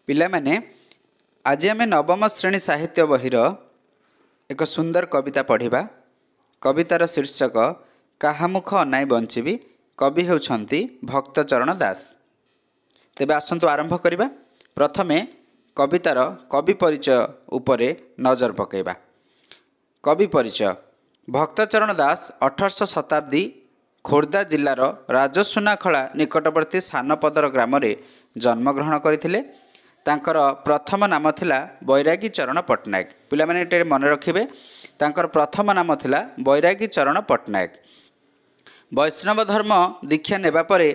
ପିଲାମାନେ ଆଜି ଆମେ ନବମ ଶ୍ରେଣୀ ସାହିତ୍ୟ ବହିର ଏକ ସୁନ୍ଦର କବିତା ପଢ଼ିବା। କବିତାର ଶୀର୍ଷକ କାହା ମୁଖ ଅନାଇ ବଞ୍ଚିବି। କବି ହେଉଛନ୍ତି ଭକ୍ତଚରଣ ଦାସ। ତେବେ ଆସନ୍ତୁ ଆରମ୍ଭ କରିବା। ପ୍ରଥମେ କବିତାର କବି ପରିଚୟ ଉପରେ ନଜର ପକାଇବା। କବି ପରିଚୟ: ଭକ୍ତଚରଣ ଦାସ 18ଶ ଶତାବ୍ଦୀ ଖୋର୍ଦ୍ଧା ଜିଲ୍ଲାର ରାଜସୁନାଖଳା ନିକଟବର୍ତ୍ତୀ ସାନପଦର ଗ୍ରାମରେ ଜନ୍ମଗ୍ରହଣ କରିଥିଲେ। ତାଙ୍କର ପ୍ରଥମ ନାମ ଥିଲା ବୈରାଗୀ ଚରଣ ପଟ୍ଟନାୟକ। ପିଲାମାନେ ଏଠାରେ ମନେ ରଖିବେ, ତାଙ୍କର ପ୍ରଥମ ନାମ ଥିଲା ବୈରାଗୀ ଚରଣ ପଟ୍ଟନାୟକ। ବୈଷ୍ଣବ ଧର୍ମ ଦୀକ୍ଷା ନେବା ପରେ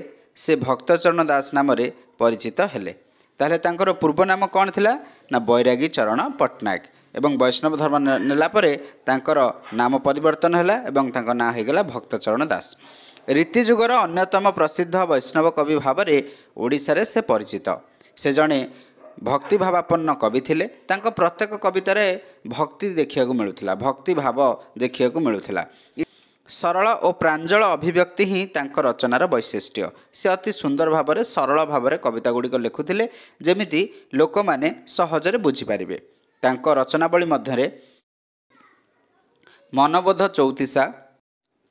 ସେ ଭକ୍ତଚରଣ ଦାସ ନାମରେ ପରିଚିତ ହେଲେ। ତାହେଲେ ତାଙ୍କର ପୂର୍ବ ନାମ କ'ଣ ଥିଲା ନା ବୈରାଗୀ ଚରଣ ପଟ୍ଟନାୟକ, ଏବଂ ବୈଷ୍ଣବ ଧର୍ମ ନେଲା ପରେ ତାଙ୍କର ନାମ ପରିବର୍ତ୍ତନ ହେଲା ଏବଂ ତାଙ୍କ ନାଁ ହୋଇଗଲା ଭକ୍ତଚରଣ ଦାସ। ରୀତି ଯୁଗର ଅନ୍ୟତମ ପ୍ରସିଦ୍ଧ ବୈଷ୍ଣବ କବି ଭାବରେ ଓଡ଼ିଶାରେ ସେ ପରିଚିତ। ସେ ଜଣେ ଭକ୍ତିଭାବାପନ୍ନ କବି ଥିଲେ। ତାଙ୍କ ପ୍ରତ୍ୟେକ କବିତାରେ ଭକ୍ତି ଦେଖିବାକୁ ମିଳୁଥିଲା, ଭକ୍ତିଭାବ ଦେଖିବାକୁ ମିଳୁଥିଲା। ସରଳ ଓ ପ୍ରାଞ୍ଜଳ ଅଭିବ୍ୟକ୍ତି ହିଁ ତାଙ୍କ ରଚନାର ବୈଶିଷ୍ଟ୍ୟ। ସେ ଅତି ସୁନ୍ଦର ଭାବରେ ସରଳ ଭାବରେ କବିତା ଗୁଡ଼ିକ ଲେଖୁଥିଲେ, ଯେମିତି ଲୋକମାନେ ସହଜରେ ବୁଝିପାରିବେ। ତାଙ୍କ ରଚନାବଳୀ ମଧ୍ୟରେ ମନବୋଧ ଚଉତିଶା,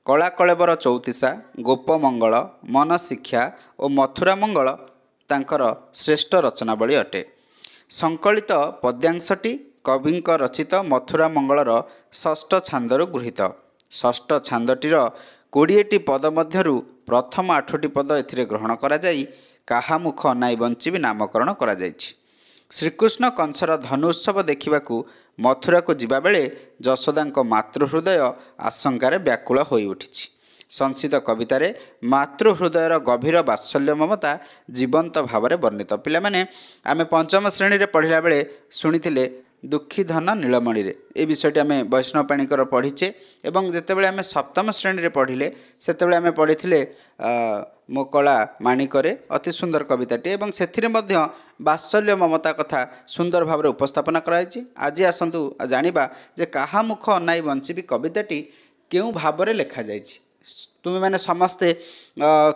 କଳାକଳେବର ଚଉତିଶା, ଗୋପମଙ୍ଗଳ, ମନଶିକ୍ଷା ଓ ମଥୁରା ମଙ୍ଗଳ ତାଙ୍କର ଶ୍ରେଷ୍ଠ ରଚନାବଳୀ ଅଟେ। ସଂକଳିତ ପଦ୍ୟାଂଶଟି କବିଙ୍କ ରଚିତ ମଥୁରା ମଙ୍ଗଳର ଷଷ୍ଠ ଛାନ୍ଦରୁ ଗୃହୀତ। ଷଷ୍ଠ ଛାନ୍ଦଟିର 20ଟି ପଦ ମଧ୍ୟରୁ ପ୍ରଥମ 8ଟି ପଦ ଏଥିରେ ଗ୍ରହଣ କରାଯାଇ କାହା ମୁଖ ଅନାଇ ବଞ୍ଚିବି ନାମକରଣ କରାଯାଇଛି। ଶ୍ରୀକୃଷ୍ଣ କଂସର ଧନୁ ଉତ୍ସବ ଦେଖିବାକୁ ମଥୁରାକୁ ଯିବାବେଳେ ଯଶୋଦାଙ୍କ ମାତୃହୃଦୟ ଆଶଙ୍କାରେ ବ୍ୟାକୁଳ ହୋଇଉଠିଛି। ସଂସିତ କବିତାରେ ମାତୃହୃଦୟର ଗଭୀର ବାତ୍ସଲ୍ୟ ମମତା ଜୀବନ୍ତ ଭାବରେ ବର୍ଣ୍ଣିତ। ପିଲାମାନେ ଆମେ ପଞ୍ଚମ ଶ୍ରେଣୀରେ ପଢ଼ିଲା ବେଳେ ଶୁଣିଥିଲେ ଦୁଃଖୀ ଧନ ନୀଳମଣିରେ। ଏ ବିଷୟଟି ଆମେ ବୈଷ୍ଣବ ପାଣିଙ୍କର ପଢ଼ିଛେ, ଏବଂ ଯେତେବେଳେ ଆମେ ସପ୍ତମ ଶ୍ରେଣୀରେ ପଢ଼ିଲେ ସେତେବେଳେ ଆମେ ପଢ଼ିଥିଲେ ମୋ କଳା ମାଣିକରେ, ଅତି ସୁନ୍ଦର କବିତାଟି, ଏବଂ ସେଥିରେ ମଧ୍ୟ ବାତ୍ସଲ୍ୟ ମମତା କଥା ସୁନ୍ଦର ଭାବରେ ଉପସ୍ଥାପନା କରାଯାଇଛି। ଆଜି ଆସନ୍ତୁ ଜାଣିବା ଯେ କାହା ମୁଖ ଅନାଇ ବଞ୍ଚିବି କବିତାଟି କେଉଁ ଭାବରେ ଲେଖାଯାଇଛି। ତୁମେମାନେ ସମସ୍ତେ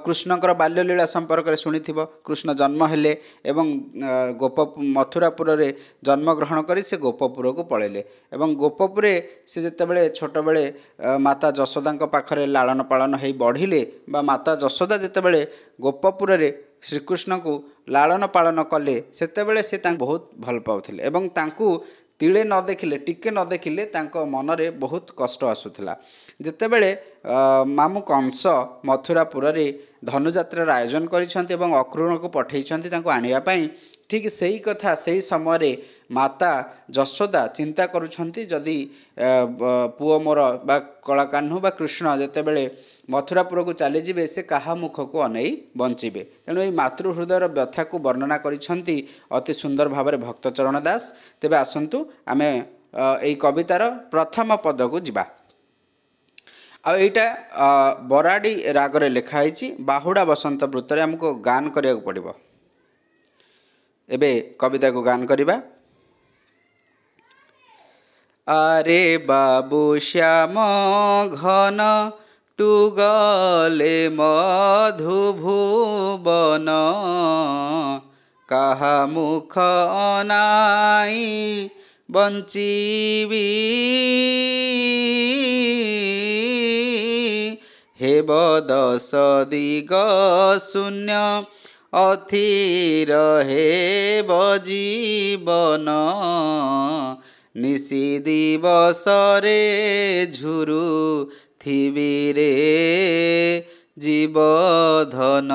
କୃଷ୍ଣଙ୍କର ବାଲ୍ୟଲୀଳା ସମ୍ପର୍କରେ ଶୁଣିଥିବ। କୃଷ୍ଣ ଜନ୍ମ ହେଲେ ଏବଂ ମଥୁରାପୁରରେ ଜନ୍ମଗ୍ରହଣ କରି ସେ ଗୋପପୁରକୁ ପଳେଇଲେ, ଏବଂ ଗୋପପୁରେ ସେ ଯେତେବେଳେ ଛୋଟବେଳେ ମାତା ଯଶୋଦାଙ୍କ ପାଖରେ ଲାଳନ ପାଳନ ହୋଇ ବଢ଼ିଲେ, ବା ମାତା ଯଶୋଦା ଯେତେବେଳେ ଗୋପପୁରରେ ଶ୍ରୀକୃଷ୍ଣଙ୍କୁ ଲାଳନ ପାଳନ କଲେ, ସେତେବେଳେ ସେ ତାଙ୍କୁ ବହୁତ ଭଲ ପାଉଥିଲେ, ଏବଂ ତାଙ୍କୁ ତିଳେ ନ ଦେଖିଲେ, ଟିକେ ନ ଦେଖିଲେ ତାଙ୍କ ମନରେ ବହୁତ କଷ୍ଟ ଆସୁଥିଲା। ଯେତେବେଳେ ମାମୁଁ କଂସ ମଥୁରାପୁରରେ ଧନୁଯାତ୍ରାର ଆୟୋଜନ କରିଛନ୍ତି ଏବଂ ଅକ୍ରୁରକୁ ପଠାଇଛନ୍ତି ତାଙ୍କୁ ଆଣିବା ପାଇଁ, ଠିକ୍ ସେଇ କଥା ସେଇ ସମୟରେ ମାତା ଯଶୋଦା ଚିନ୍ତା କରୁଛନ୍ତି, ଯଦି ପୁଅ ମୋର ବା କଳାକାହ୍ନୁ ବା କୃଷ୍ଣ ଯେତେବେଳେ ମଥୁରାପୁରକୁ ଚାଲିଯିବେ ସେ କାହା ମୁଖକୁ ଅନେଇ ବଞ୍ଚିବେ। ତେଣୁ ଏହି ମାତୃହୃଦୟର ବ୍ୟଥାକୁ ବର୍ଣ୍ଣନା କରିଛନ୍ତି ଅତି ସୁନ୍ଦର ଭାବରେ ଭକ୍ତଚରଣ ଦାସ। ତେବେ ଆସନ୍ତୁ ଆମେ ଏହି କବିତାର ପ୍ରଥମ ପଦକୁ ଯିବା। ଆଉ ଏଇଟା ବରାଡ଼ି ରାଗରେ ଲେଖା ହେଇଛି। ବାହୁଡ଼ା ବସନ୍ତ ବୃତ୍ତରେ ଆମକୁ ଗାନ କରିବାକୁ ପଡ଼ିବ। ଏବେ କବିତାକୁ ଗାନ କରିବା। ଆରେ ବାବୁ ଶ୍ୟାମ ଘନ ତୁ ଗଲେ ମଧୁଭୁବନ, କାହା ମୁଖ ଅନାଇ ବଞ୍ଚିବି। ହେବ ଦଶ ଦିଗ ଶୂନ୍ୟ ଅଥିର ହେବ ଜୀବନ, ନିଶି ଦିବସରେ ଝୁରୁଥିବି ରେ ଜୀବଧନ।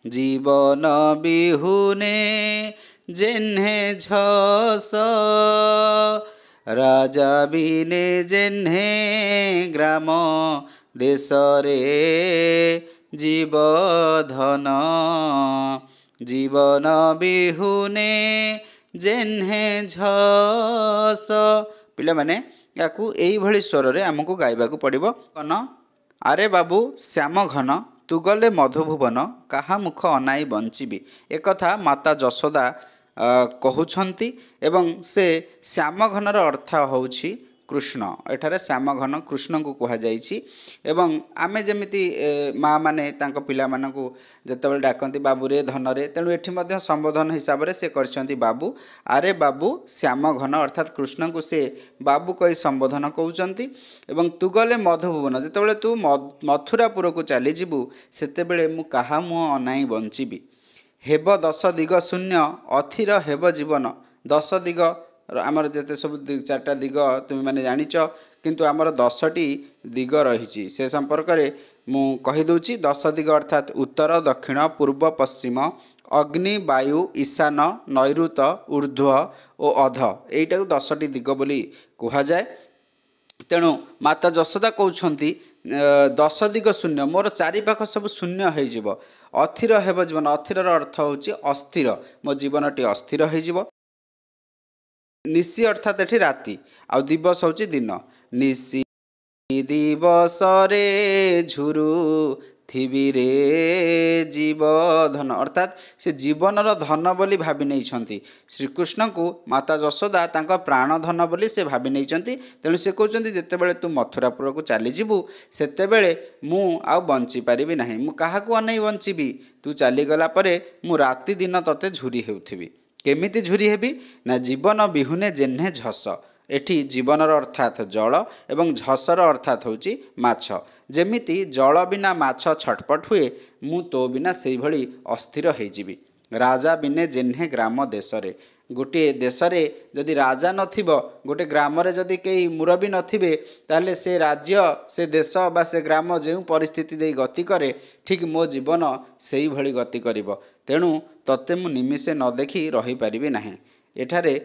ଜୀବନ ବିହୁନେ ଯେହ୍ନେ ଝସ, ରାଜା ବିନେ ଯେହ୍ନେ ଗ୍ରାମ ଦେଶରେ ଜୀବଧନ। ଜୀବନ ବିହୁନେ ଯେହ୍ନେ ଝସ। ପିଲାମାନେ ୟାକୁ ଏଇଭଳି ସ୍ୱରରେ ଆମକୁ ଗାଇବାକୁ ପଡ଼ିବ। ଆରେ ବାବୁ ଶ୍ୟାମ ଘନ ତୁ ଗଲେ ମଧୁଭୁବନ, କାହା ମୁଖ ଅନାଇ ବଞ୍ଚିବି। ଏକଥା ମାତା ଯଶୋଦା କହୁଛନ୍ତି, ଏବଂ ସେ ଶ୍ୟାମ ଘନର ଅର୍ଥ ହେଉଛି कृष्ण एठारे श्याम घन कृष्ण को कहुଯାଇଛି एवं आमे जेमिति माँ माने तांको पिला मानकु जेतेबेले डाकंती बाबू रे धन रे तेणु एठी मध्य संबोधन हिसाब रे से करछंती बाबू आरे बाबू श्याम घन अर्थात कृष्ण को से बाबू कही संबोधन कहउचंती एवं तू गले मधुभुवन जेतेबेले तू मथुरापुर को चली जीवु सेतेबेले मु काहा मुह अनाई बंचिबी हेब 10 दिग शून्य अथिर हेब जीवन 10 दिग आमर जेते सब 4टा दिग तुम मैंने जानिच किंतु आमर 10टी दिग रही से संपर्क में मु कहीदे 10 दिग अर्थात उत्तर दक्षिण पूर्व पश्चिम अग्नि वायु ईशान नैऋत ऊर्ध्व और अध यहीटा 10टी दिग बोली कहुए तेणु माता जशोदा कहते 10 दिग शून्य मोर चारिपाख सब शून्य हो अथिर हेब जीवन अथिर अर्थ होची अस्थिर मो जीवनटी अस्थिर हो निशी अर्थात एठी राति आ दिवस होची दिन निशी दिवस रे झुरु थिबी रे जीवधन अर्थात से जीवनर धन बोली भावी नहीं श्रीकृष्ण को माता जशोदा तांका प्राण धन बोली से भावी नहीं तेणु से कहते जितेबले तू मथुरापुर को चली जीवु सेतेबेले मु आ बंची पारिबी नाही मु काहाकू अनै बंचीबी तू चलीगला परे मु राति दिन तते झुरी हेउथिबी केमिति झुरी हेबी ना जीवन बिहुने जेन्हे झस एठी जीवनर अर्थात जल एवं झसर अर्थात होची माछ जेमिति जल बिना माछ छटपट हुए मु तो बिना सेही भली अस्थिर होइजिबी राजा बिने जेन्हे ग्राम देशरे गोटे देशरे जदि राजा नथिबो गोटे ग्राम रे जदि केही मुरबी नथिबे ताले से राज्य से देश बा से ग्राम जो परिस्थिति दे गति करे ठीक मो जीवन सेही भली गति करिवो तेणु तते मु निमिषे न देखि रही पारिबी नाही एठारे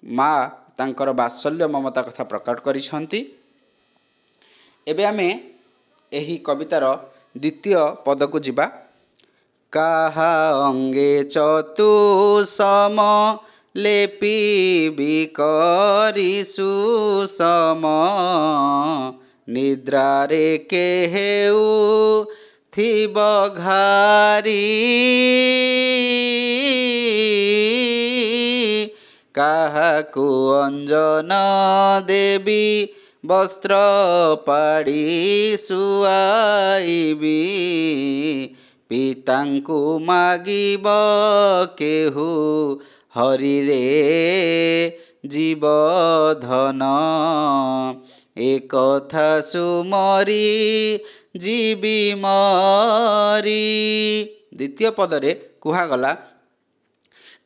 माँ तांकर वात्सल्य ममता कथा प्रकट करिसंती एबे आमे एही कवितार द्वितीय पद को जिबा काहा अंगे चतु सम लेपि बिकरी सुसम निद्रा रे केहेउ थिब घारी काहाकु अंजन देवी वस्त्र पाड़ी सुआईबी पितांकु मागिब केहु हरि रे जीवधन एक कथा सुमरी जीवी मरी द्वितीय पदरे कुहागला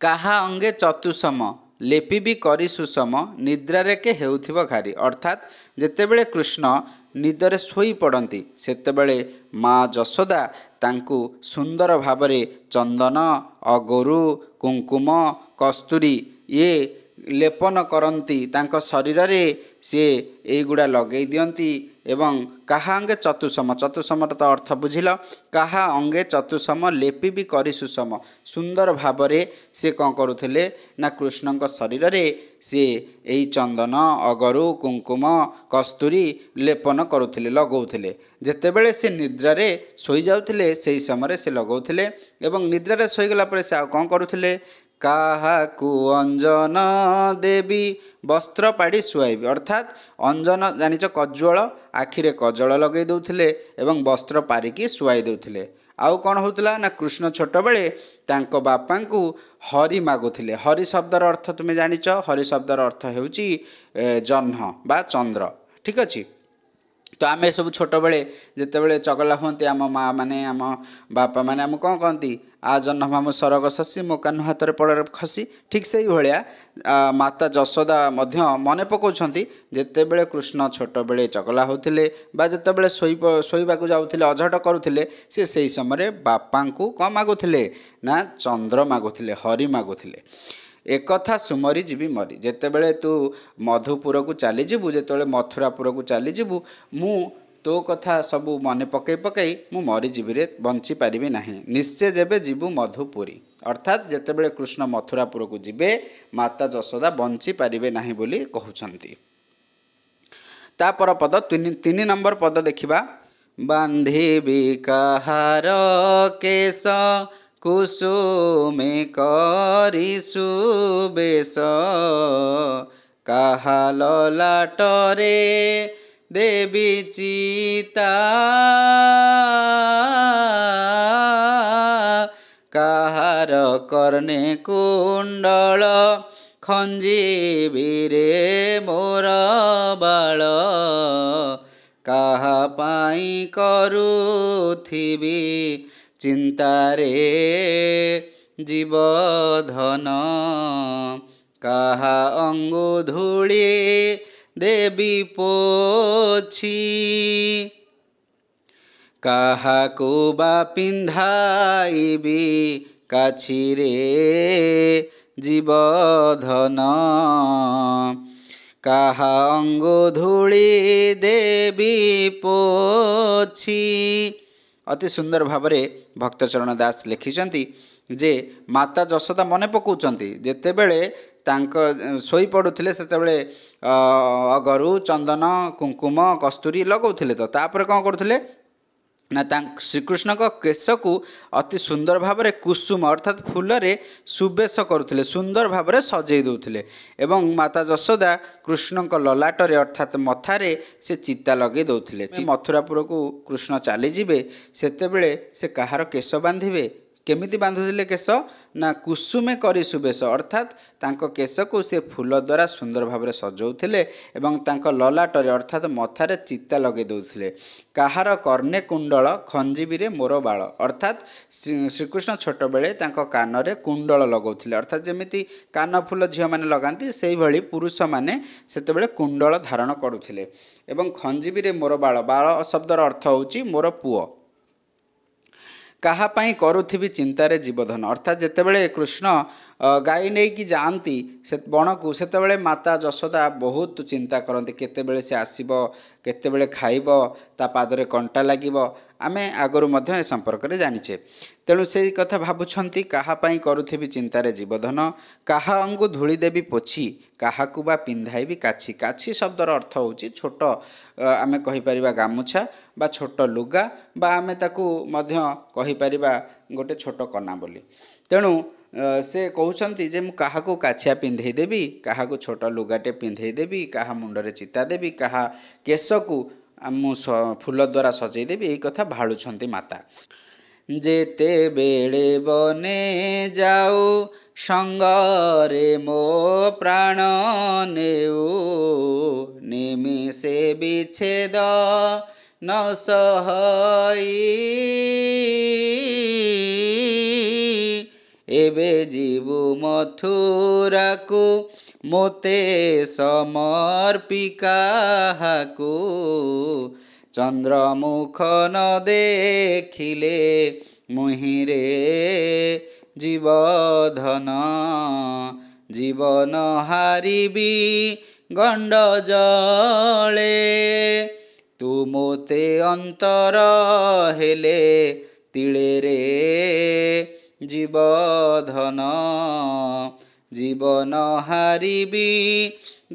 काहा अंगे चतुसम लेपि भी करी सुसम निद्रा रे के हेउथिबो घारी अर्थात जेतेबेले कृष्ण निदरे सोई पड़ती सेतेबेले माँ जशोदा तांकू सुंदर भावरे चंदन अगरु कुंकुम कस्तूरी ये लेपन करती तांको शरीर रे सी एगुड़ा लगे दियंती एवं काहा अंगे चतुसम चतुसमर तो अर्थ बुझिल काहा अंगे चतुसम लेपि भी करी सुसम सुंदर भावरे से कौन करुले ना कृष्ण शरीर रे सी एई चंदन अगरु कुंकुम कस्तूरी लेपन करुले लगौले जेतेबेले से निद्रा रे सोई जाउथिले सेही समय से लगौले एवं निद्रा रे सोईगला परे से कौन करुले काहाकु अंजन देवी वस्त्र पाड़ी सुआईबी अर्थात अंजन जानिच कज्वल आखिरे कजल लगे दौथिले एवं वस्त्र पारिकी सुआई दौथिले आउ कौन होतला ना कृष्ण छोट बेले तांको बापा को हरि मागुथिले हरि शब्दर अर्थ तुमे जानिच हरि शब्दर अर्थ हेउची जह्न बा चंद्र ठीक अच्छी तो आम सब छोट बेले जितेबले चगला हुंती आम माँ माने आम बापा माने आम कौन कहती आ जन्म मामु सरग शशी मो कानु हाथ पड़ खसी ठीक से भाया माता जशोदा मध्य मन पकाउछंती जेतेबेले कृष्ण छोट बेले चगला होतिले बा जेतेबेले शोइबाकू जाउथिले अझट करुथिले से सही समय बापा को कौन मागुथिले ना चंद्र मागुथिले हरि मागुथिले एक कथा सुमरी जीवी मरी जेतेबेले तू मधुपुर को चली जीवु जेतेबेले मथुरापुर को चली जीवु मु तो कथा सबू मन पकई पकई मु मरीजीवी रे बंची पारिबी नाही निश्चय जेबे जीवु मधुपुरी अर्थात जेतेबेले कृष्ण मथुरापुर को जीवे माता जशोदा बंची पारिबे नाही बोली कहउछंती तापर पद 3 नंबर पद देखिबा बांधेबी कहार केश कुसुमे करी सुबेश କାହା ଲଲାଟରେ ଦେବି ଚିତା, କାହାର କର୍ଣ୍ଣେ କୁଣ୍ଡଳ, ଖଞ୍ଜିବିରେ ମୋର ବାଳ, କାହା ପାଇଁ କରୁଥିବି ଚିନ୍ତାରେ ଜୀବଧନ, କାହା ଅଙ୍ଗୁଧୂଳି ଦେବି ପୋଛି, କାହାକୁ ବା ପିନ୍ଧାଇବି କାଛିରେ ଜୀବଧନ, କାହା ଅଙ୍ଗୁଧୂଳି ଦେବି ପୋଛି। ଅତି ସୁନ୍ଦର ଭାବରେ ଭକ୍ତଚରଣ ଦାସ ଲେଖିଛନ୍ତି ଯେ ମାତା ଯଶୋଦା ମନେ ପକାଉଛନ୍ତି ଯେତେବେଳେ ତାଙ୍କ ଶୋଇପଡ଼ୁଥିଲେ ସେତେବେଳେ ଅଗରୁ, ଚନ୍ଦନ, କୁଙ୍କୁମ, କସ୍ତୁରୀ ଲଗାଉଥିଲେ। ତ ତାପରେ କ'ଣ କରୁଥିଲେ ନା ଶ୍ରୀକୃଷ୍ଣଙ୍କ କେଶକୁ ଅତି ସୁନ୍ଦର ଭାବରେ କୁସୁମ ଅର୍ଥାତ୍ ଫୁଲରେ ସୁବେଶ କରୁଥିଲେ, ସୁନ୍ଦର ଭାବରେ ସଜେଇ ଦେଉଥିଲେ। ଏବଂ ମାତା ଯଶୋଦା କୃଷ୍ଣଙ୍କ ଲଲାଟରେ ଅର୍ଥାତ୍ ମଥାରେ ସେ ଚିତା ଲଗାଇ ଦେଉଥିଲେ। ମଥୁରାପୁରକୁ କୃଷ୍ଣ ଚାଲିଯିବେ ସେତେବେଳେ ସେ କାହାର କେଶ ବାନ୍ଧିବେ? କେମିତି ବାନ୍ଧୁଥିଲେ କେଶ? ନା କୁସୁମେ କରି ସୁବେଶ ଅର୍ଥାତ୍ ତାଙ୍କ କେଶକୁ ସେ ଫୁଲ ଦ୍ୱାରା ସୁନ୍ଦର ଭାବରେ ସଜାଉଥିଲେ ଏବଂ ତାଙ୍କ ଲଲାଟରେ ଅର୍ଥାତ୍ ମଥାରେ ଚିତା ଲଗାଇ ଦେଉଥିଲେ। କାହାର କର୍ଣ୍ଣେ କୁଣ୍ଡଳ, ଖଞ୍ଜିବିରେ ମୋର ବାଳ ଅର୍ଥାତ୍ ଶ୍ରୀକୃଷ୍ଣ ଛୋଟବେଳେ ତାଙ୍କ କାନରେ କୁଣ୍ଡଳ ଲଗାଉଥିଲେ, ଅର୍ଥାତ୍ ଯେମିତି କାନଫୁଲ ଝିଅମାନେ ଲଗାନ୍ତି ସେଇଭଳି ପୁରୁଷମାନେ ସେତେବେଳେ କୁଣ୍ଡଳ ଧାରଣ କରୁଥିଲେ। ଏବଂ ଖଞ୍ଜିବିରେ ମୋର ବାଳ, ବାଳ ଶବ୍ଦର ଅର୍ଥ ହେଉଛି ମୋର ପୁଅ। କାହା ପାଇଁ କରୁଥିବି ଚିନ୍ତାରେ ଜୀବଧନ ଅର୍ଥାତ୍ ଯେତେବେଳେ କୃଷ୍ଣ ଗାଈ ନେଇକି ଯାଆନ୍ତି ସେ ବଣକୁ ସେତେବେଳେ ମାତା ଯଶୋଦା ବହୁତ ଚିନ୍ତା କରନ୍ତି, କେତେବେଳେ ସେ ଆସିବ, କେତେବେଳେ ଖାଇବ, ତା ପାଦରେ କଣ୍ଟା ଲାଗିବ। ଆମେ ଆଗରୁ ମଧ୍ୟ ଏ ସମ୍ପର୍କରେ ଜାଣିଛେ। ତେଣୁ ସେଇ କଥା ଭାବୁଛନ୍ତି କାହା ପାଇଁ କରୁଥିବି ଚିନ୍ତାରେ ଜୀବଧନ, କାହା ଅଙ୍ଗୁ ଧୂଳି ଦେବି ପୋଛି, କାହାକୁ ବା ପିନ୍ଧାଇବି କାଛି। କାଛି ଶବ୍ଦର ଅର୍ଥ ହେଉଛି ଛୋଟ, ଆମେ କହିପାରିବା ଗାମୁଛା ବା ଛୋଟ ଲୁଗା, ବା ଆମେ ତାକୁ ମଧ୍ୟ କହିପାରିବା ଗୋଟେ ଛୋଟ କନା ବୋଲି। ତେଣୁ ସେ କହୁଛନ୍ତି ଯେ ମୁଁ କାହାକୁ କାଛିଆ ପିନ୍ଧେଇ ଦେବି, କାହାକୁ ଛୋଟ ଲୁଗାଟେ ପିନ୍ଧେଇ ଦେବି, କାହା ମୁଣ୍ଡରେ ଚିତା ଦେବି, କାହା କେଶକୁ ମୁଁ ଫୁଲ ଦ୍ୱାରା ସଜେଇ ଦେବି, ଏଇ କଥା ଭାଳୁଛନ୍ତି ମାତା। ଯେତେବେଳେ ବନେ ଯାଉ ସଙ୍ଗରେ ମୋ ପ୍ରାଣ ନେଉ, ନିମିଷେ ବିଚ୍ଛେଦ ନ ସହଇ, ଏବେ ଯିବୁ ମଥୁରାକୁ ମୋତେ ସମର୍ପି କାହାକୁ, ଚନ୍ଦ୍ରମୁଖ ନ ଦେଖିଲେ ମୁହିଁରେ ଜୀବଧନ, ଜୀବନ ହାରିବି ଗଣ୍ଡ ଜଳେ, ତୁ ମୋତେ ଅନ୍ତର ହେଲେ ତିଳେରେ ଜୀବଧନ, ଜୀବନ ହାରିବି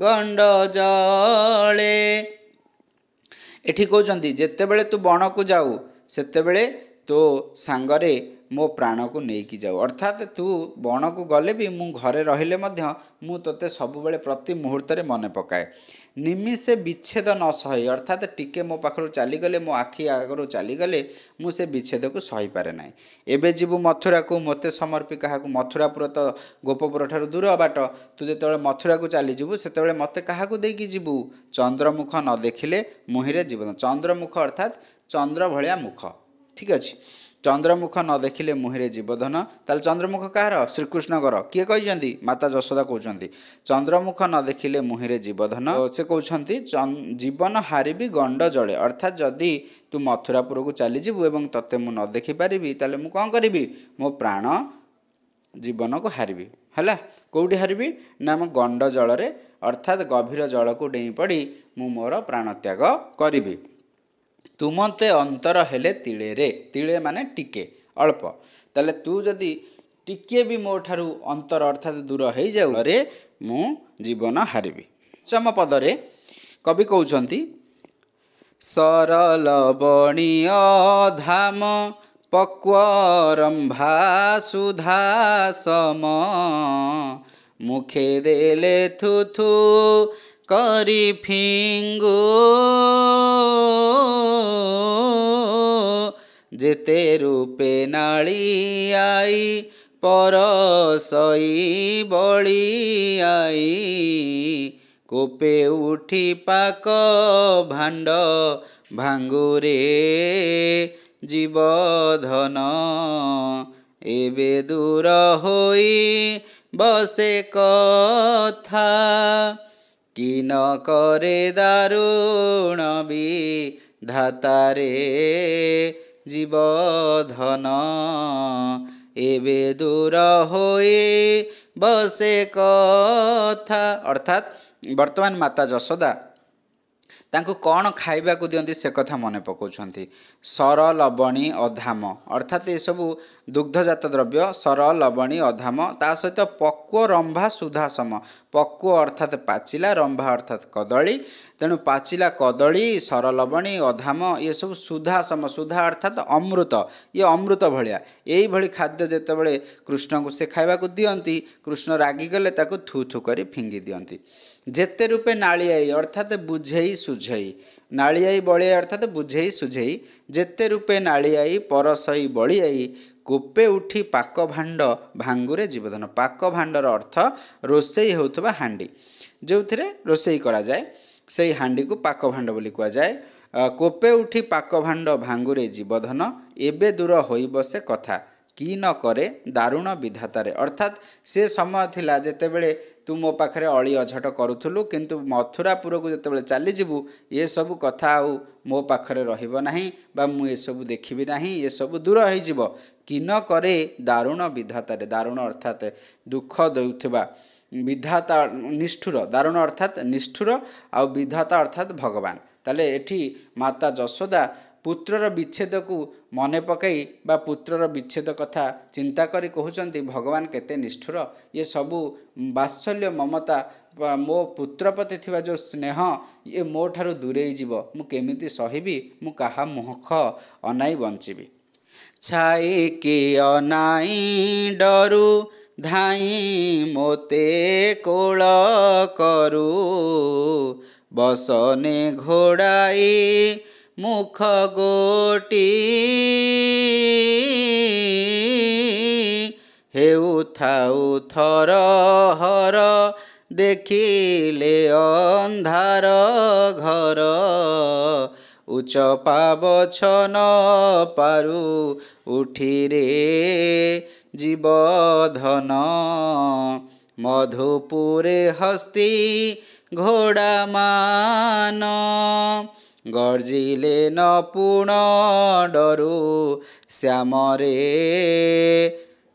ଗଣ୍ଡ ଜଳେ। ଏଠି କହୁଛନ୍ତି ଯେତେବେଳେ ତୁ ବଣକୁ ଯାଉ ସେତେବେଳେ ତୋ ସାଙ୍ଗରେ ମୋ ପ୍ରାଣକୁ ନେଇକି ଯାଉ, ଅର୍ଥାତ୍ ତୁ ବଣକୁ ଗଲେ ବି ମୁଁ ଘରେ ରହିଲେ ମଧ୍ୟ ମୁଁ ତୋତେ ସବୁବେଳେ ପ୍ରତି ମୁହୂର୍ତ୍ତରେ ମନେ ପକାଏ। ନିମିଷେ ବିଚ୍ଛେଦ ନ ସହି ଅର୍ଥାତ୍ ଟିକେ ମୋ ପାଖରୁ ଚାଲିଗଲେ, ମୋ ଆଖି ଆଗରୁ ଚାଲିଗଲେ ମୁଁ ସେ ବିଚ୍ଛେଦକୁ ସହିପାରେ ନାହିଁ। ଏବେ ଯିବୁ ମଥୁରାକୁ ମୋତେ ସମର୍ପି କାହାକୁ, ମଥୁରାପୁର ତ ଗୋପପୁର ଠାରୁ ଦୂର ବାଟ, ତୁ ଯେତେବେଳେ ମଥୁରାକୁ ଚାଲିଯିବୁ ସେତେବେଳେ ମୋତେ କାହାକୁ ଦେଇକି ଯିବୁ? ଚନ୍ଦ୍ରମୁଖ ନ ଦେଖିଲେ ମୁହିଁରେ ଜୀବନ, ଚନ୍ଦ୍ରମୁଖ ଅର୍ଥାତ୍ ଚନ୍ଦ୍ର ଭଳିଆ ମୁଖ, ଠିକ୍ ଅଛି। ଚନ୍ଦ୍ରମୁଖ ନ ଦେଖିଲେ ମୁହିଁରେ ଜୀବଧନ, ତାହେଲେ ଚନ୍ଦ୍ରମୁଖ କାହାର? ଶ୍ରୀକୃଷ୍ଣଙ୍କର। କିଏ କହିଛନ୍ତି? ମାତା ଯଶୋଦା କହୁଛନ୍ତି ଚନ୍ଦ୍ରମୁଖ ନ ଦେଖିଲେ ମୁହିଁରେ ଜୀବଧନ। ସେ କହୁଛନ୍ତି ଜୀବନ ହାରିବି ଗଣ୍ଡ ଜଳେ, ଅର୍ଥାତ୍ ଯଦି ତୁ ମଥୁରାପୁରକୁ ଚାଲିଯିବୁ ଏବଂ ତତେ ମୁଁ ନ ଦେଖିପାରିବି ତାହେଲେ ମୁଁ କ'ଣ କରିବି? ମୋ ପ୍ରାଣ ଜୀବନକୁ ହାରିବି। ହେଲା, କେଉଁଠି ହାରିବି? ନା ଆମ ଗଣ୍ଡ ଜଳରେ ଅର୍ଥାତ୍ ଗଭୀର ଜଳକୁ ଡେଇଁ ପଡ଼ି ମୁଁ ମୋର ପ୍ରାଣତ୍ୟାଗ କରିବି। ତୁ ମୋତେ ଅନ୍ତର ହେଲେ ତିଳେରେ, ତିଳେ ମାନେ ଟିକେ, ଅଳ୍ପ, ତାହେଲେ ତୁ ଯଦି ଟିକିଏ ବି ମୋ ଠାରୁ ଅନ୍ତର ଅର୍ଥାତ୍ ଦୂର ହେଇଯାଉ ରେ ମୁଁ ଜୀବନ ହାରିବି। ଚମପଦରେ କବି କହୁଛନ୍ତି ସରଲ ବଣୀୟ ଧାମ ପକ୍ୱରମ୍ଭା ସୁଧା ସମ, ମୁଖେ ଦେଲେ ଥୁଥୁ କରି ଫିଙ୍ଗୁ ଯେତେ ରୂପେ ନାଳିଆଇ ପରଶଇ ବଳିଆଇ କୋପେ ଉଠି ପାକ ଭାଣ୍ଡ ଭାଙ୍ଗୁରେ ଜୀବଧନ ଏବେ ଦୂର ହୋଇ ବସେ କଥା କି ନ କରେ ଦାରୁଣ ବିଧାତାରେ ଜୀବଧନ ଏବେ ଦୂର ହୋଇ ବସେ କଥା। ଅର୍ଥାତ୍ ବର୍ତ୍ତମାନ ମାତା ଯଶୋଦା ତାଙ୍କୁ କ'ଣ ଖାଇବାକୁ ଦିଅନ୍ତି ସେ କଥା ମନେ ପକାଉଛନ୍ତି। ସର ଲବଣୀ ଅଧାମ ଅର୍ଥାତ୍ ଏସବୁ ଦୁଗ୍ଧଜାତ ଦ୍ରବ୍ୟ ସର ଲବଣୀ ଅଧାମ ତା ସହିତ ପକ୍ୱ ରମ୍ଭା ସୁଧାସମ। ପକ୍ୱ ଅର୍ଥାତ୍ ପାଚିଲା, ରମ୍ଭା ଅର୍ଥାତ୍ କଦଳୀ। ତେଣୁ ପାଚିଲା କଦଳୀ, ସର ଲବଣୀ, ଅଧାମ ଏସବୁ ସୁଧାସମ। ସୁଧା ଅର୍ଥାତ୍ ଅମୃତ, ଇଏ ଅମୃତ ଭଳିଆ। ଏଇଭଳି ଖାଦ୍ୟ ଯେତେବେଳେ କୃଷ୍ଣଙ୍କୁ ସେ ଖାଇବାକୁ ଦିଅନ୍ତି, କୃଷ୍ଣ ରାଗିଗଲେ ତାକୁ ଥୁ ଥୁ କରି ଫିଙ୍ଗି ଦିଅନ୍ତି। ଯେତେ ରୂପେ ନାଳିଆଇ ଅର୍ଥାତ୍ ବୁଝେଇ ସୁଝେଇ, ନାଳିଆଇ ବଳିଆଇ ଅର୍ଥାତ୍ ବୁଝେଇ ସୁଝେଇ, ଯେତେ ରୂପେ ନାଳିଆଇ ପରଶଇ ବଳିଆଇ କୋପେ ଉଠି ପାକ ଭାଣ୍ଡ ଭାଙ୍ଗୁରେ ଜୀବଧନ। ପାକ ଭାଣ୍ଡର ଅର୍ଥ ରୋଷେଇ ହେଉଥିବା ହାଣ୍ଡି, ଯେଉଁଥିରେ ରୋଷେଇ କରାଯାଏ ସେହି ହାଣ୍ଡିକୁ ପାକ ଭାଣ୍ଡ ବୋଲି କୁହାଯାଏ। କୋପେ ଉଠି ପାକ ଭାଣ୍ଡ ଭାଙ୍ଗୁରେ ଜୀବଧନ ଏବେ ଦୂର ହୋଇ ବସେ କଥା କି ନ କରେ ଦାରୁଣ ବିଧାତାରେ। ଅର୍ଥାତ୍ ସେ ସମୟ ଥିଲା ଯେତେବେଳେ ତୁ ମୋ ପାଖରେ ଅଳି ଅଝଟ କରୁଥିଲୁ, କିନ୍ତୁ ମଥୁରାପୁରକୁ ଯେତେବେଳେ ଚାଲିଯିବୁ ଏସବୁ କଥା ଆଉ ମୋ ପାଖରେ ରହିବ ନାହିଁ ବା ମୁଁ ଏସବୁ ଦେଖିବି ନାହିଁ, ଏସବୁ ଦୂର ହୋଇଯିବ। କି ନ କରେ ଦାରୁଣ ବିଧାତାରେ, ଦାରୁଣ ଅର୍ଥାତ୍ ଦୁଃଖ ଦେଉଥିବା, ବିଧାତା ନିଷ୍ଠୁର, ଦାରୁଣ ଅର୍ଥାତ୍ ନିଷ୍ଠୁର ଆଉ ବିଧାତା ଅର୍ଥାତ୍ ଭଗବାନ। ତାହେଲେ ଏଠି ମାତା ଯଶୋଦା ପୁତ୍ରର ବିଚ୍ଛେଦକୁ ମନେ ପକାଇ ବା ପୁତ୍ରର ବିଚ୍ଛେଦ କଥା ଚିନ୍ତା କରି କହୁଛନ୍ତି ଭଗବାନ କେତେ ନିଷ୍ଠୁର, ଏ ସବୁ ବାତ୍ସଲ୍ୟ ମମତା ମୋ ପୁତ୍ର ପ୍ରତି ଥିବା ଯେଉଁ ସ୍ନେହ ଇଏ ମୋ ଠାରୁ ଦୂରେଇ ଯିବ, ମୁଁ କେମିତି ସହିବି, ମୁଁ କାହା ମୁଖ ଅନାଇ ବଞ୍ଚିବି। ଛାଇକି ଅନାଇ ଡରୁ ଧାଇଁ ମୋତେ କୋଳ କରୁ ବସନେ ଘୋଡ଼ାଇ ମୁଖ ଗୋଟି ହେଉଥାଉ ଥର ହର ଦେଖିଲେ ଅନ୍ଧାର ଘର ଉଚ୍ଚ ପାବଛନ ପାରୁ ଉଠିରେ ଜୀବଧନ ମଧୁପୁରେ ହସ୍ତି ଘୋଡ଼ାମାନ ଗର୍ଜିଲେ ନ ପୁଣ ଡରୁ ଶ୍ୟାମରେ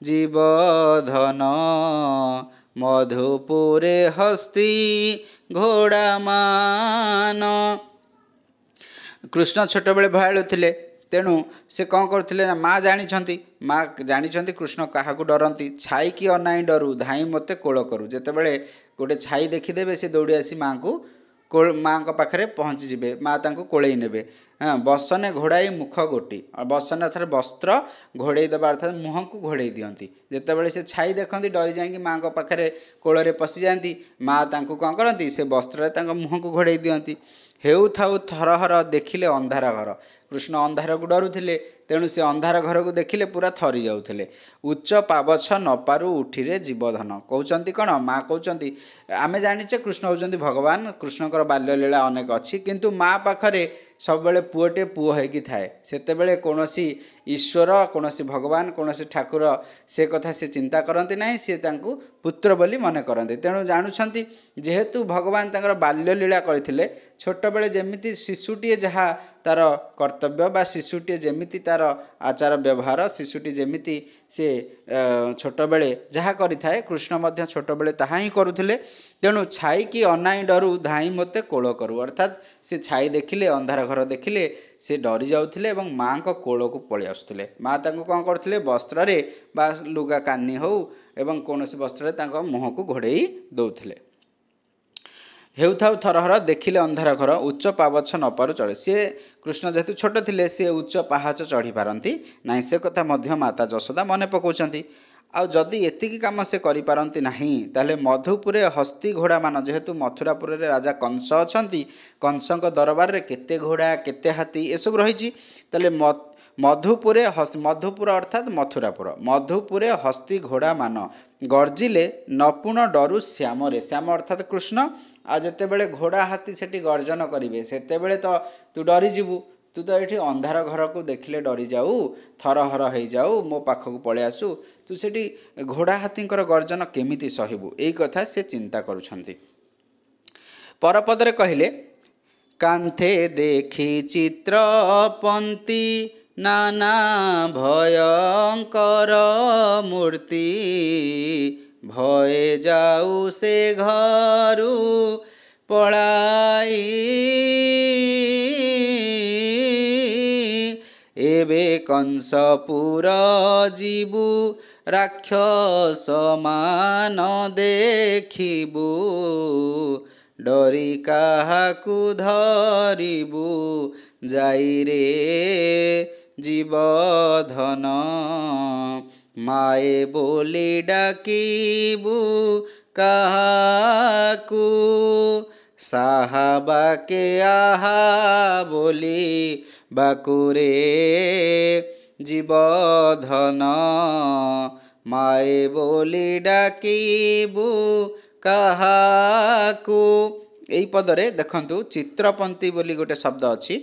ଜୀବଧନ ମଧୁପୁରେ ହସ୍ତି ଘୋଡ଼ାମାନ। କୃଷ୍ଣ ଛୋଟବେଳେ ଭୟାଳୁ ଥିଲେ, ତେଣୁ ସେ କ'ଣ କରୁଥିଲେ ନା ମା ଜାଣିଛନ୍ତି କୃଷ୍ଣ କାହାକୁ ଡରନ୍ତି। ଛାଇକି ଅନାଇ ଡରୁ ଧାଇଁ ମୋତେ କୋଳ କରୁ। ଯେତେବେଳେ ଗୋଟେ ଛାଇ ଦେଖିଦେବେ ସେ ଦୌଡ଼ି ଆସି ମାଆଙ୍କ ପାଖରେ ପହଞ୍ଚିଯିବେ, ମା ତାଙ୍କୁ କୋଳେଇ ନେବେ। ବସନେ ଘୋଡ଼ାଇ ମୁଖ ଗୋଟି, ବସନେ ଅର୍ଥାତ୍ ବସ୍ତ୍ର ଘୋଡ଼େଇ ଦେବା ଅର୍ଥାତ୍ ମୁହଁକୁ ଘୋଡ଼େଇ ଦିଅନ୍ତି। ଯେତେବେଳେ ସେ ଛାଇ ଦେଖନ୍ତି ଡରି ଯାଇକି ମାଆଙ୍କ ପାଖରେ କୋଳରେ ପଶିଯାଆନ୍ତି, ମା ତାଙ୍କୁ କ'ଣ କରନ୍ତି ସେ ବସ୍ତ୍ରରେ ତାଙ୍କ ମୁହଁକୁ ଘୋଡ଼େଇ ଦିଅନ୍ତି। ହେଉଥାଉ ଥରହର ଦେଖିଲେ ଅନ୍ଧାର ଘର। କୃଷ୍ଣ ଅନ୍ଧାରକୁ ଡରୁଥିଲେ, ତେଣୁ ସେ ଅନ୍ଧାର ଘରକୁ ଦେଖିଲେ ପୁରା ଥରି ଯାଉଥିଲେ। ଉଚ୍ଚ ପାବଛ ନପାରୁ ଉଠିରେ ଜୀବଧନ କହୁଛନ୍ତି କ'ଣ, ମା କହୁଛନ୍ତି ଆମେ ଜାଣିଛେ କୃଷ୍ଣ ହେଉଛନ୍ତି ଭଗବାନ, କୃଷ୍ଣଙ୍କର ବାଲ୍ୟଲୀଳା ଅନେକ ଅଛି, କିନ୍ତୁ ମା ପାଖରେ ସବୁବେଳେ ପୁଅଟିଏ ପୁଅ ହେଇକି ଥାଏ। ସେତେବେଳେ କୌଣସି ଈଶ୍ୱର, କୌଣସି ଭଗବାନ, କୌଣସି ଠାକୁର ସେ କଥା ସେ ଚିନ୍ତା କରନ୍ତି ନାହିଁ, ସେ ତାଙ୍କୁ ପୁତ୍ର ବୋଲି ମନେ କରନ୍ତି। ତେଣୁ ଜାଣୁଛନ୍ତି ଯେହେତୁ ଭଗବାନ ତାଙ୍କର ବାଲ୍ୟଲୀଳା କରିଥିଲେ, ଛୋଟବେଳେ ଯେମିତି ଶିଶୁଟିଏ ଯାହା ତା'ର କର୍ତ୍ତବ୍ୟ ବା ଶିଶୁଟିଏ ଯେମିତି ତା'ର ଆଚାର ବ୍ୟବହାର, ଶିଶୁଟି ଯେମିତି ସେ ଛୋଟବେଳେ ଯାହା କରିଥାଏ କୃଷ୍ଣ ମଧ୍ୟ ଛୋଟବେଳେ ତାହା ହିଁ କରୁଥିଲେ। ତେଣୁ ଛାଇକି ଅନାଇ ଡରୁ ଧାଇଁ ମୋତେ କୋଳ କରୁ, ଅର୍ଥାତ୍ ସେ ଛାଇ ଦେଖିଲେ, ଅନ୍ଧାର ଘର ଦେଖିଲେ ସେ ଡରି ଯାଉଥିଲେ ଏବଂ ମାଆଙ୍କ କୋଳକୁ ପଳେଇ ଆସୁଥିଲେ। ମା ତାଙ୍କୁ କ'ଣ କରୁଥିଲେ ବସ୍ତ୍ରରେ ବା ଲୁଗା କାନି ହେଉ ଏବଂ କୌଣସି ବସ୍ତ୍ରରେ ତାଙ୍କ ମୁହଁକୁ ଘୋଡ଼େଇ ଦେଉଥିଲେ। ହେଉଥାଉ ଥରହର ଦେଖିଲେ ଅନ୍ଧାର ଘର ଉଚ୍ଚ ପାବଛ ନପାରୁ ଚଢ଼େ। ସିଏ କୃଷ୍ଣ ଯେହେତୁ ଛୋଟ ଥିଲେ ସେ ଉଚ୍ଚ ପାହାଚ ଚଢ଼ି ପାରନ୍ତି ନାହିଁ, ସେ କଥା ମଧ୍ୟ ମାତା ଯଶୋଦା ମନେ ପକାଉଛନ୍ତି। ଆଉ ଯଦି ଏତିକି କାମ ସେ କରିପାରନ୍ତି ନାହିଁ ତାହେଲେ ମଧୁପୁରେ ହସ୍ତି ଘୋଡ଼ାମାନ, ଯେହେତୁ ମଥୁରାପୁରରେ ରାଜା କଂସ ଅଛନ୍ତି, କଂସଙ୍କ ଦରବାରରେ କେତେ ଘୋଡ଼ା କେତେ ହାତୀ ଏସବୁ ରହିଛି, ତାହେଲେ ମଧୁପୁର ଅର୍ଥାତ୍ ମଥୁରାପୁର, ମଧୁପୁରେ ହସ୍ତି ଘୋଡ଼ାମାନ ଗର୍ଜିଲେ ନପୁଣ ଡରୁ ଶ୍ୟାମରେ, ଶ୍ୟାମ ଅର୍ଥାତ୍ କୃଷ୍ଣ। ଆଉ ଯେତେବେଳେ ଘୋଡ଼ା ହାତୀ ସେଠି ଗର୍ଜନ କରିବେ ସେତେବେଳେ ତ ତୁ ଡରିଯିବୁ, ତୁ ତ ଏଠି ଅନ୍ଧାର ଘରକୁ ଦେଖିଲେ ଡରିଯାଉ, ଥରହର ହେଇଯାଉ, ମୋ ପାଖକୁ ପଳେଇ ଆସୁ, ତୁ ସେଠି ଘୋଡ଼ା ହାତୀଙ୍କର ଗର୍ଜନ କେମିତି ସହିବୁ, ଏଇ କଥା ସେ ଚିନ୍ତା କରୁଛନ୍ତି। ପରପଦରେ କହିଲେ କାନ୍ଥେ ଦେଖି ଚିତ୍ରପନ୍ତି ନାନା ଭୟଙ୍କର ମୂର୍ତ୍ତି, ଭଏ ଯାଉ ସେ ଘରୁ ପଳାଇ, ଏବେ କଂସପୁର ଯିବୁ ରାକ୍ଷସ ମାନ ଦେଖିବୁ, ଡରି କାହାକୁ ଧରିବୁ ଯାଇରେ ଜୀବଧନ, ମାଏ ବୋଲି ଡାକିବୁ କାହାକୁ, ସାହା ବାକେ ଆହା ବୋଲି ବାକୁରେ ଜୀବଧନ, ମାଏ ବୋଲି ଡାକିବୁ କାହାକୁ। এই ପଦରେ ଦେଖନ୍ତୁ ଚିତ୍ରପନ୍ତି ବୋଲି ଗୋଟେ ଶବ୍ଦ ଅଛି,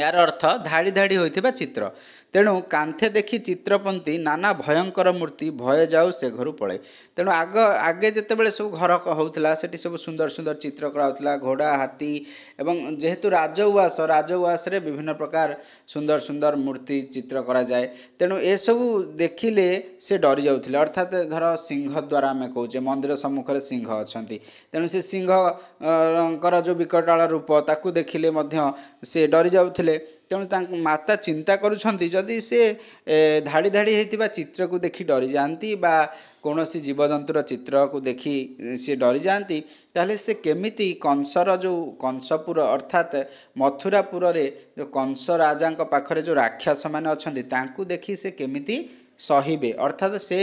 ଏହାର ଅର୍ଥ ଧାଡ଼ି ଧାଡ଼ି ହୋଇଥିବା ଚିତ୍ର। ତେଣୁ କାନ୍ଥେ ଦେଖି ଚିତ୍ରପନ୍ତି ନାନା ଭୟଙ୍କର ମୂର୍ତ୍ତି, ଭୟ ଯାଉ ସେ ଘରୁ ପଳାଇ। ତେଣୁ ଆଗେ ଯେତେବେଳେ ସବୁ ଘର ହେଉଥିଲା ସେଠି ସବୁ ସୁନ୍ଦର ସୁନ୍ଦର ଚିତ୍ର କରାହେଉଥିଲା, ଘୋଡ଼ା ହାତୀ, ଏବଂ ଯେହେତୁ ରାଜଉଆସରେ ବିଭିନ୍ନ ପ୍ରକାର ସୁନ୍ଦର ସୁନ୍ଦର ମୂର୍ତ୍ତି ଚିତ୍ର କରାଯାଏ, ତେଣୁ ଏସବୁ ଦେଖିଲେ ସେ ଡରି ଯାଉଥିଲେ। ଅର୍ଥାତ୍ ଧର ସିଂହ ଦ୍ୱାରା ଆମେ କହୁଛେ, ମନ୍ଦିର ସମ୍ମୁଖରେ ସିଂହ ଅଛନ୍ତି, ତେଣୁ ସେ ସିଂହଙ୍କର ଯେଉଁ ବିକଟାଳ ରୂପ ତାକୁ ଦେଖିଲେ ମଧ୍ୟ ସେ ଡରି ଯାଉଥିଲେ। ତେଣୁ ତାଙ୍କ ମାତା ଚିନ୍ତା କରୁଛନ୍ତି ଯଦି ସେ ଧାଡ଼ି ଧାଡ଼ି ହୋଇଥିବା ଚିତ୍ରକୁ ଦେଖି ଡରିଯାଆନ୍ତି ବା କୌଣସି ଜୀବଜନ୍ତୁର ଚିତ୍ରକୁ ଦେଖି ସେ ଡରିଯାଆନ୍ତି, ତାହେଲେ ସେ କେମିତି କଂସର ଯେଉଁ କଂସପୁର ଅର୍ଥାତ୍ ମଥୁରାପୁରରେ ଯେଉଁ କଂସ ରାଜାଙ୍କ ପାଖରେ ଯେଉଁ ରାକ୍ଷସମାନେ ଅଛନ୍ତି ତାଙ୍କୁ ଦେଖି ସେ କେମିତି ସହିବେ। ଅର୍ଥାତ୍ ସେ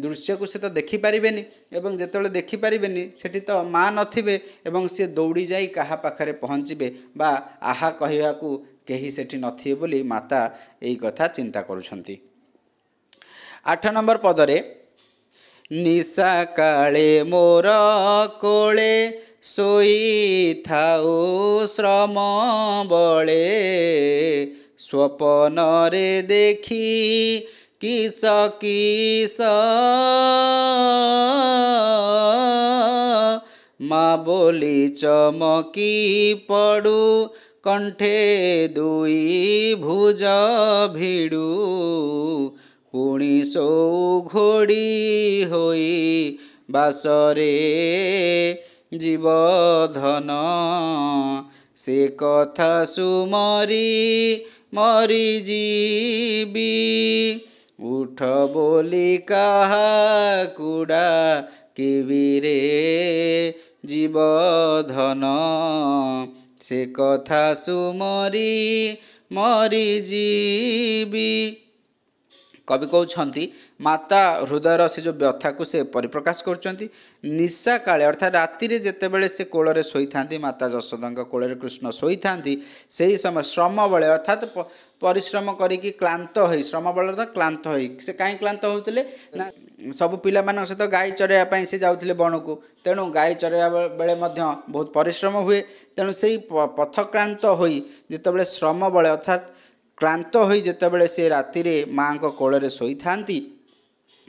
ଦୃଶ୍ୟକୁ ସେ ତ ଦେଖିପାରିବେନି, ଏବଂ ଯେତେବେଳେ ଦେଖିପାରିବେନି ସେଠି ତ ମା ନଥିବେ, ଏବଂ ସେ ଦୌଡ଼ି ଯାଇ କାହା ପାଖରେ ପହଞ୍ଚିବେ ବା ଆହା କହିବାକୁ କେହି ସେଠି ନଥିବେ ବୋଲି ମାତା ଏଇ କଥା ଚିନ୍ତା କରୁଛନ୍ତି। 8 ନମ୍ବର ପଦରେ ନିଶା କାଳେ ମୋର କୋଳେ ଶୋଇଥାଉ ଶ୍ରମ ବଳେ, ସ୍ୱପନରେ ଦେଖି କିସ କିସ ମା ବୋଲି ଚମକି ପଡ଼ୁ, କଣ୍ଠେ ଦୁଇ ଭୁଜ ଭିଡ଼ୁ, ପୁଣି ଶୋଉ ଘୋଡ଼ି ହୋଇ ବାସରେ ଜୀବଧନ, ସେ କଥା ସୁମରି ମରିଯିବି, ଉଠ ବୋଲି କାହାକୁ ଡାକିବି ରେ ଜୀବଧନ, ସେ କଥା ସୁମରି ମରିଯିବି। କବି କହୁଛନ୍ତି ମାତା ହୃଦୟର ସେ ଯେଉଁ ବ୍ୟଥାକୁ ସେ ପରିପ୍ରକାଶ କରୁଛନ୍ତି। ନିଶା କାଳେ ଅର୍ଥାତ୍ ରାତିରେ ଯେତେବେଳେ ସେ କୋଳରେ ଶୋଇଥାନ୍ତି, ମାତା ଯଶୋଦାଙ୍କ କୋଳରେ କୃଷ୍ଣ ଶୋଇଥାନ୍ତି, ସେହି ସମୟ ଶ୍ରମବେଳେ ଅର୍ଥାତ୍ ପରିଶ୍ରମ କରିକି କ୍ଳାନ୍ତ ହୋଇ, ଶ୍ରମବେଳେ ଅର୍ଥାତ୍ କ୍ଳାନ୍ତ ହୋଇ, ସେ କାହିଁ କ୍ଳାନ୍ତ ହେଉଥିଲେ ନା ସବୁ ପିଲାମାନଙ୍କ ସହିତ ଗାଈ ଚରାଇବା ପାଇଁ ସେ ଯାଉଥିଲେ ବଣକୁ, ତେଣୁ ଗାଈ ଚରାଇବା ବେଳେ ମଧ୍ୟ ବହୁତ ପରିଶ୍ରମ ହୁଏ, ତେଣୁ ସେହି ପଥକ୍ରାନ୍ତ ହୋଇ ଯେତେବେଳେ ଶ୍ରମବେଳେ ଅର୍ଥାତ୍ କ୍ଳାନ୍ତ ହୋଇ ଯେତେବେଳେ ସେ ରାତିରେ ମାଆଙ୍କ କୋଳରେ ଶୋଇଥାନ୍ତି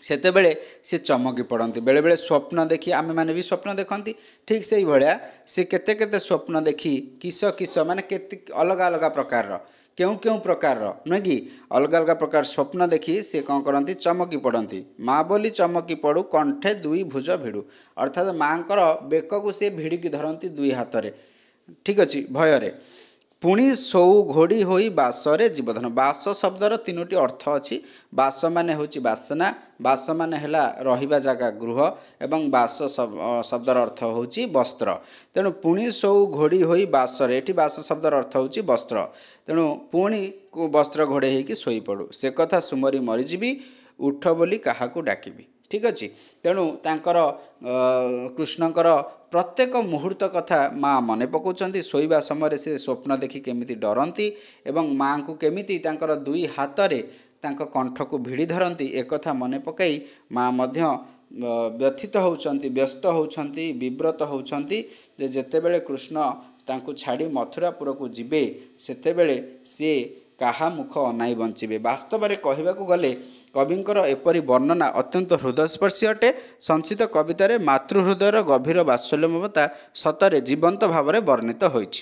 ସେତେବେଳେ ସେ ଚମକି ପଡ଼ନ୍ତି। ବେଳେବେଳେ ସ୍ୱପ୍ନ ଦେଖି, ଆମେମାନେ ବି ସ୍ୱପ୍ନ ଦେଖନ୍ତି, ଠିକ୍ ସେଇଭଳିଆ ସେ କେତେ କେତେ ସ୍ୱପ୍ନ ଦେଖି କିସ କିସ ମାନେ କେତେ ଅଲଗା ଅଲଗା ପ୍ରକାରର, କେଉଁ ପ୍ରକାରର ନୁହେଁ କି, ଅଲଗା ଅଲଗା ପ୍ରକାର ସ୍ୱପ୍ନ ଦେଖି ସେ କ'ଣ କରନ୍ତି, ଚମକି ପଡ଼ନ୍ତି। ମା ବୋଲି ଚମକି ପଡ଼ୁ କଣ୍ଠେ ଦୁଇ ଭୁଜ ଭିଡ଼ୁ, ଅର୍ଥାତ୍ ମାଆଙ୍କର ବେକକୁ ସେ ଭିଡ଼ିକି ଧରନ୍ତି ଦୁଇ ହାତରେ, ଠିକ୍ ଅଛି, ଭୟରେ। ପୁଣି ଶୋଉ ଘୋଡ଼ି ହୋଇ ବାସରେ ଜୀବଧନ, ବାସ ଶବ୍ଦର 3ଟି ଅର୍ଥ ଅଛି। ବାସ ମାନେ ହେଉଛି ବାସନା, ବାସ ମାନେ ହେଲା ରହିବା ଜାଗା ଗୃହ, ଏବଂ ବାସ ଶବ୍ଦର ଅର୍ଥ ହେଉଛି ବସ୍ତ୍ର। ତେଣୁ ପୁଣି ଶୋଉ ଘୋଡ଼ି ହୋଇ ବାସରେ, ଏଠି ବାସ ଶବ୍ଦର ଅର୍ଥ ହେଉଛି ବସ୍ତ୍ର, ତେଣୁ ପୁଣି ବସ୍ତ୍ର ଘୋଡ଼େଇ ହେଇକି ଶୋଇପଡ଼ୁ, ସେ କଥା ସୁମରି ମରିଯିବି, ଉଠ ବୋଲି କାହାକୁ ଡାକିବି। ଠିକ୍ ଅଛି। ତେଣୁ ତାଙ୍କର କୃଷ୍ଣଙ୍କର ପ୍ରତ୍ୟେକ ମୁହୂର୍ତ୍ତ କଥା ମା ମନେ ପକାଉଛନ୍ତି। ଶୋଇବା ସମୟରେ ସେ ସ୍ୱପ୍ନ ଦେଖି କେମିତି ଡରନ୍ତି ଏବଂ ମାଆଙ୍କୁ କେମିତି ତାଙ୍କର ଦୁଇ ହାତରେ ତାଙ୍କ କଣ୍ଠକୁ ଭିଡ଼ି ଧରନ୍ତି, ଏକଥା ମନେ ପକାଇ ମା ମଧ୍ୟ ବ୍ୟଥିତ ହେଉଛନ୍ତି, ବ୍ୟସ୍ତ ହେଉଛନ୍ତି, ବିବ୍ରତ ହେଉଛନ୍ତି ଯେ ଯେତେବେଳେ କୃଷ୍ଣ ତାଙ୍କୁ ଛାଡ଼ି ମଥୁରାପୁରକୁ ଯିବେ ସେତେବେଳେ ସିଏ କାହା ମୁଖ ଅନାଇ ବଞ୍ଚିବେ। ବାସ୍ତବରେ କହିବାକୁ ଗଲେ କବିଙ୍କର ଏପରି ବର୍ଣ୍ଣନା ଅତ୍ୟନ୍ତ ହୃଦୟସ୍ପର୍ଶୀ ଅଟେ। ସଂସ୍କୃତ କବିତାରେ ମାତୃହୃଦୟର ଗଭୀର ବାତ୍ସଲ୍ୟ ମମତା ସତରେ ଜୀବନ୍ତ ଭାବରେ ବର୍ଣ୍ଣିତ ହୋଇଛି।